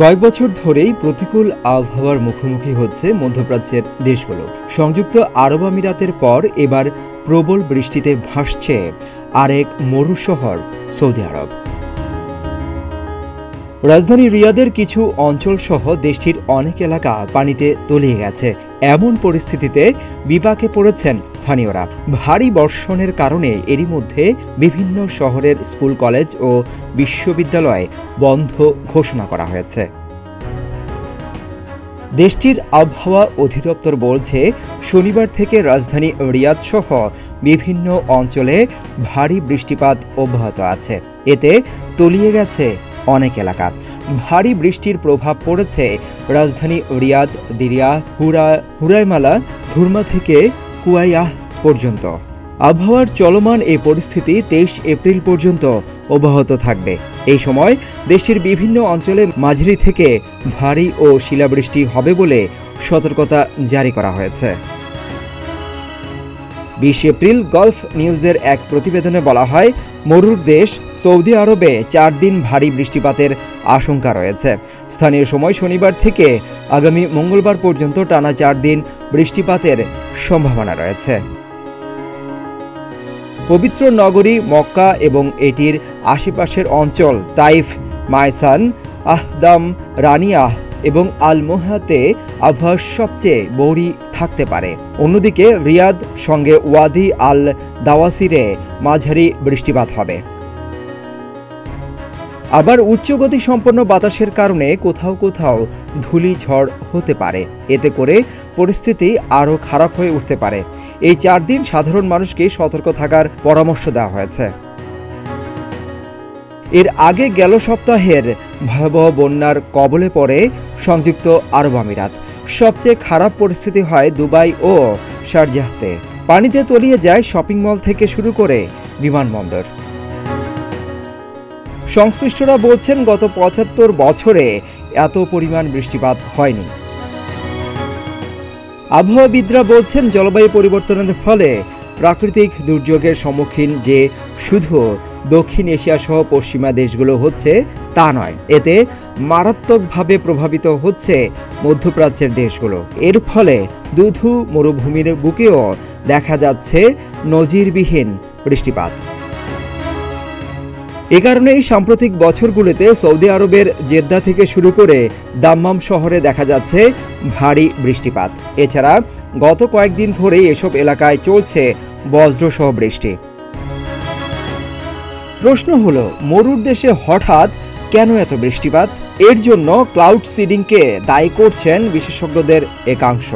কয়েক বছর ধরেই প্রতিকূল আবহাওয়ার মুখোমুখি হচ্ছে মধ্যপ্রাচ্যের দেশগুলো। সংযুক্ত আরব আমিরাতের পর এবার প্রবল বৃষ্টিতে ভাসছে আরেক মরু শহর সৌদি আরব। রাজধানী রিয়াদের কিছু অঞ্চল সহ দেশটির অনেক এলাকা পানিতে তলিয়ে গেছে। এমন পরিস্থিতিতে বিপাকে পড়েছেন স্থানীয়রা। ভারী বর্ষণের কারণে এরই মধ্যে বিভিন্ন শহরের স্কুল, কলেজ ও বিশ্ববিদ্যালয় বন্ধ ঘোষণা করা হয়েছে। দেশটির আবহাওয়া অধিদপ্তর বলছে, শনিবার থেকে রাজধানী রিয়াদ সহ বিভিন্ন অঞ্চলে ভারী বৃষ্টিপাত অব্যাহত আছে। এতে তলিয়ে গেছে অনেক এলাকা। ভারী বৃষ্টির প্রভাব পড়েছে রাজধানী রিয়াদ, দিরিয়া, হুরাইমালা, ধুরমা থেকে কুয়াইয়াহ পর্যন্ত। আবহাওয়ার চলমান এই পরিস্থিতি 23 এপ্রিল পর্যন্ত অব্যাহত থাকবে। এই সময় দেশটির বিভিন্ন অঞ্চলে মাঝারি থেকে ভারী ও শিলাবৃষ্টি হবে বলে সতর্কতা জারি করা হয়েছে। 20 এপ্রিল গলফ নিউজের এক প্রতিবেদনে বলা হয়, মরুর দেশ সৌদি আরবে 4 দিন ভারী বৃষ্টিপাতের আশঙ্কা রয়েছে। স্থানীয় সময় শনিবার থেকে আগামী মঙ্গলবার পর্যন্ত টানা 4 দিন বৃষ্টিপাতের সম্ভাবনা রয়েছে। পবিত্র নগরী মক্কা এবং এটির আশেপাশের অঞ্চল তাইফ, মায়সান, আহদাম, রানিয়াহ এবং আল মোহাতে আবহাওয়া সবচেয়ে বৌরি থাকতে পারে। অন্যদিকে রিয়াদ সঙ্গে ওয়াদি আল দাওয়াসিরে মাঝারি বৃষ্টিপাত হবে। আবার উচ্চগতি সম্পন্ন বাতাসের কারণে কোথাও কোথাও ধূলিঝড় হতে পারে। এতে করে পরিস্থিতি আরও খারাপ হয়ে উঠতে পারে। এই 4 দিন সাধারণ মানুষকে সতর্ক থাকার পরামর্শ দেওয়া হয়েছে। এর আগে গেল সপ্তাহের ভয়াবহ বন্যার কবলে পড়ে সংযুক্ত আরব আমিরাত। সবচেয়ে খারাপ পরিস্থিতি হয় দুবাই ও শারজাহতে। পানিতে তলিয়ে যায় শপিং মল থেকে শুরু করে বিমানবন্দর। সংশ্লিষ্টরা বলছেন, গত 75 বছরে এত পরিমাণ বৃষ্টিপাত হয়নি। আবহাওয়াবিদরা বলছেন, জলবায়ু পরিবর্তনের ফলে প্রাকৃতিক দুর্যোগের সম্মুখীন যে শুধু দক্ষিণ এশিয়া সহ পশ্চিমা দেশগুলো হচ্ছে তা নয়, এতে মারাত্মকভাবে প্রভাবিত হচ্ছে মধ্যপ্রাচ্যের দেশগুলো। এর ফলে দুধু মরুভূমির বুকেও দেখা যাচ্ছে নজিরবিহীন বৃষ্টিপাত। এ কারণেই সাম্প্রতিক বছরগুলোতে সৌদি আরবের জেদ্দা থেকে শুরু করে দাম্মাম শহরে দেখা যাচ্ছে ভারী বৃষ্টিপাত। এছাড়া গত কয়েকদিন ধরেই এসব এলাকায় চলছে বজ্রসহ বৃষ্টি। প্রশ্ন হলো, মরুর দেশে হঠাৎ কেন এত বৃষ্টিপাত? এর জন্য ক্লাউড সিডিংকে দায়ী করছেন বিশেষজ্ঞদের একাংশ।